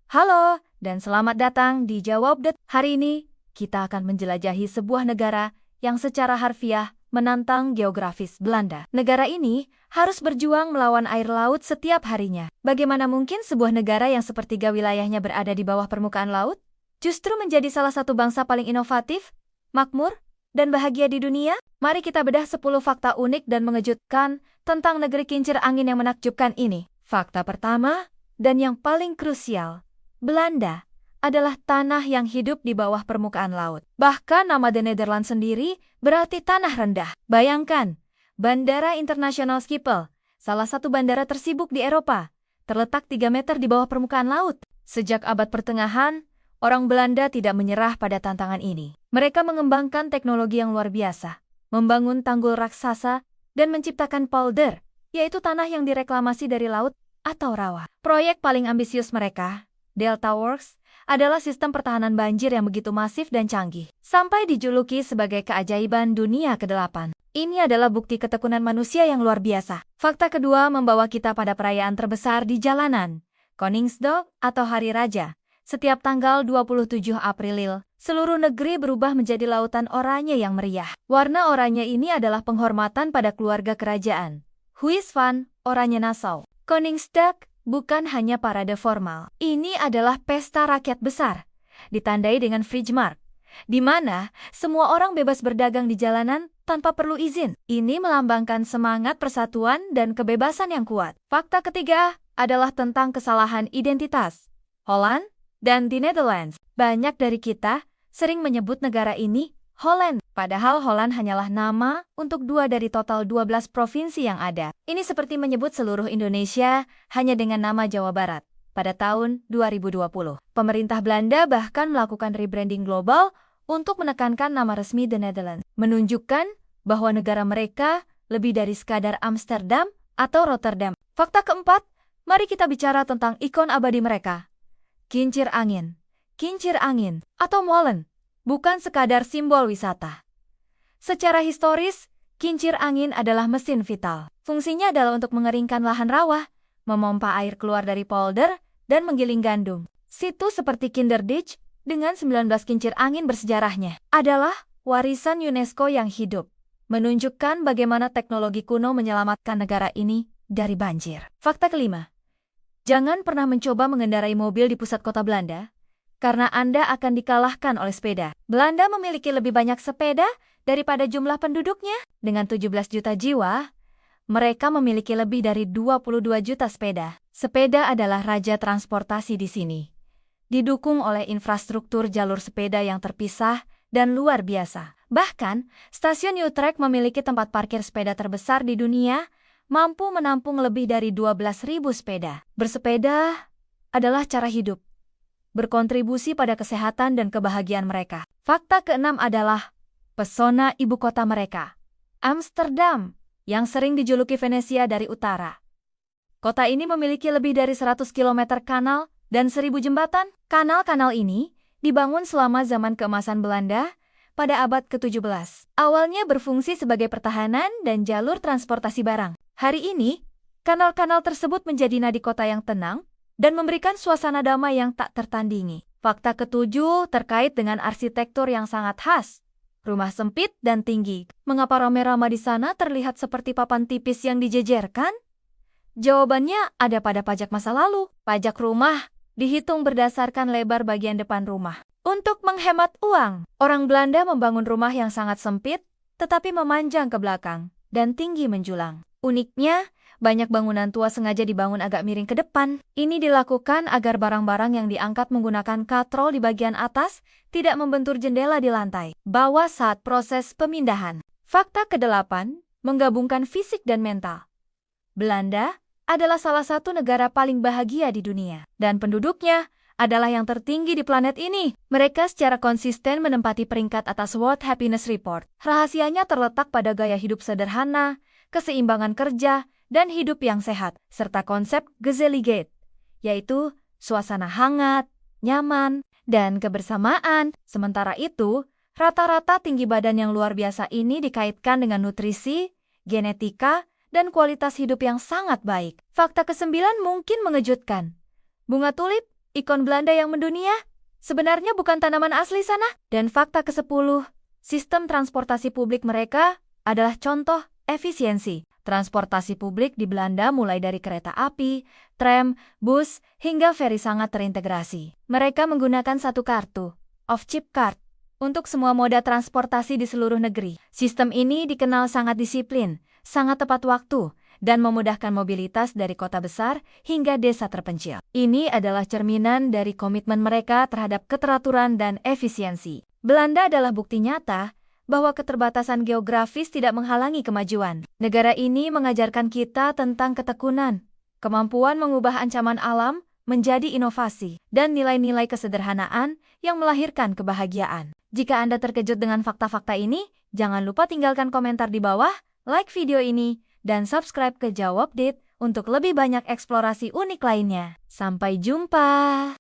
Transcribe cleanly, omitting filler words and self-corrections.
Halo, dan selamat datang di Jawab Det. Hari ini, kita akan menjelajahi sebuah negara yang secara harfiah menantang geografis Belanda. Negara ini harus berjuang melawan air laut setiap harinya. Bagaimana mungkin sebuah negara yang sepertiga wilayahnya berada di bawah permukaan laut, justru menjadi salah satu bangsa paling inovatif, makmur, dan bahagia di dunia? Mari kita bedah 10 fakta unik dan mengejutkan tentang negeri kincir angin yang menakjubkan ini. Fakta pertama, dan yang paling krusial, Belanda adalah tanah yang hidup di bawah permukaan laut. Bahkan nama The Netherlands sendiri berarti tanah rendah. Bayangkan, Bandara Internasional Schiphol, salah satu bandara tersibuk di Eropa, terletak 3 meter di bawah permukaan laut. Sejak abad pertengahan, orang Belanda tidak menyerah pada tantangan ini. Mereka mengembangkan teknologi yang luar biasa, membangun tanggul raksasa, dan menciptakan polder, yaitu tanah yang direklamasi dari laut atau rawa. Proyek paling ambisius mereka, Delta Works, adalah sistem pertahanan banjir yang begitu masif dan canggih, sampai dijuluki sebagai keajaiban dunia ke-8. Ini adalah bukti ketekunan manusia yang luar biasa. Fakta kedua membawa kita pada perayaan terbesar di jalanan, Koningsdag atau Hari Raja. Setiap tanggal 27 April, seluruh negeri berubah menjadi lautan oranye yang meriah. Warna oranye ini adalah penghormatan pada keluarga kerajaan. Huis van Oranje Nassau. Koningsdag bukan hanya parade formal. Ini adalah pesta rakyat besar, ditandai dengan Vrijmarkt, di mana semua orang bebas berdagang di jalanan tanpa perlu izin. Ini melambangkan semangat persatuan dan kebebasan yang kuat. Fakta ketiga adalah tentang kesalahan identitas. Holland dan The Netherlands. Banyak dari kita sering menyebut negara ini Holland, padahal Holland hanyalah nama untuk 2 dari total 12 provinsi yang ada. Ini seperti menyebut seluruh Indonesia hanya dengan nama Jawa Barat. Pada tahun 2020, pemerintah Belanda bahkan melakukan rebranding global untuk menekankan nama resmi The Netherlands, menunjukkan bahwa negara mereka lebih dari sekadar Amsterdam atau Rotterdam. Fakta keempat, mari kita bicara tentang ikon abadi mereka. Kincir angin. Kincir angin atau molen bukan sekadar simbol wisata. Secara historis, kincir angin adalah mesin vital. Fungsinya adalah untuk mengeringkan lahan rawa, memompa air keluar dari polder, dan menggiling gandum. Situs seperti Kinderdijk dengan 19 kincir angin bersejarahnya adalah warisan UNESCO yang hidup, menunjukkan bagaimana teknologi kuno menyelamatkan negara ini dari banjir. Fakta kelima, jangan pernah mencoba mengendarai mobil di pusat kota Belanda, karena Anda akan dikalahkan oleh sepeda. Belanda memiliki lebih banyak sepeda daripada jumlah penduduknya. Dengan 17 juta jiwa, mereka memiliki lebih dari 22 juta sepeda. Sepeda adalah raja transportasi di sini. Didukung oleh infrastruktur jalur sepeda yang terpisah dan luar biasa. Bahkan, stasiun Utrecht memiliki tempat parkir sepeda terbesar di dunia, mampu menampung lebih dari 12.000 sepeda. Bersepeda adalah cara hidup, berkontribusi pada kesehatan dan kebahagiaan mereka. Fakta keenam adalah pesona ibu kota mereka, Amsterdam, yang sering dijuluki Venesia dari utara. Kota ini memiliki lebih dari 100 km kanal dan 1.000 jembatan. Kanal-kanal ini dibangun selama zaman keemasan Belanda pada abad ke-17. Awalnya berfungsi sebagai pertahanan dan jalur transportasi barang. Hari ini, kanal-kanal tersebut menjadi nadi kota yang tenang dan memberikan suasana damai yang tak tertandingi. Fakta ketujuh terkait dengan arsitektur yang sangat khas. Rumah sempit dan tinggi. Mengapa rame-rame di sana terlihat seperti papan tipis yang dijejerkan? Jawabannya ada pada pajak masa lalu. Pajak rumah dihitung berdasarkan lebar bagian depan rumah. Untuk menghemat uang, orang Belanda membangun rumah yang sangat sempit, tetapi memanjang ke belakang dan tinggi menjulang. Uniknya, banyak bangunan tua sengaja dibangun agak miring ke depan. Ini dilakukan agar barang-barang yang diangkat menggunakan katrol di bagian atas tidak membentur jendela di lantai bawah saat proses pemindahan. Fakta ke-8, menggabungkan fisik dan mental. Belanda adalah salah satu negara paling bahagia di dunia, dan penduduknya adalah yang tertinggi di planet ini. Mereka secara konsisten menempati peringkat atas World Happiness Report. Rahasianya terletak pada gaya hidup sederhana, keseimbangan kerja, dan hidup yang sehat, serta konsep Gezelligheid, yaitu suasana hangat, nyaman, dan kebersamaan. Sementara itu, rata-rata tinggi badan yang luar biasa ini dikaitkan dengan nutrisi, genetika, dan kualitas hidup yang sangat baik. Fakta ke-9 mungkin mengejutkan. Bunga tulip ikon Belanda yang mendunia sebenarnya bukan tanaman asli sana. Dan fakta ke-10, sistem transportasi publik mereka adalah contoh efisiensi. Transportasi publik di Belanda mulai dari kereta api, tram, bus, hingga feri sangat terintegrasi. Mereka menggunakan satu kartu, off-chip card, untuk semua moda transportasi di seluruh negeri. Sistem ini dikenal sangat disiplin, sangat tepat waktu, dan memudahkan mobilitas dari kota besar hingga desa terpencil. Ini adalah cerminan dari komitmen mereka terhadap keteraturan dan efisiensi. Belanda adalah bukti nyata bahwa keterbatasan geografis tidak menghalangi kemajuan. Negara ini mengajarkan kita tentang ketekunan, kemampuan mengubah ancaman alam menjadi inovasi, dan nilai-nilai kesederhanaan yang melahirkan kebahagiaan. Jika Anda terkejut dengan fakta-fakta ini, jangan lupa tinggalkan komentar di bawah, like video ini, dan subscribe ke Jawab Update untuk lebih banyak eksplorasi unik lainnya. Sampai jumpa!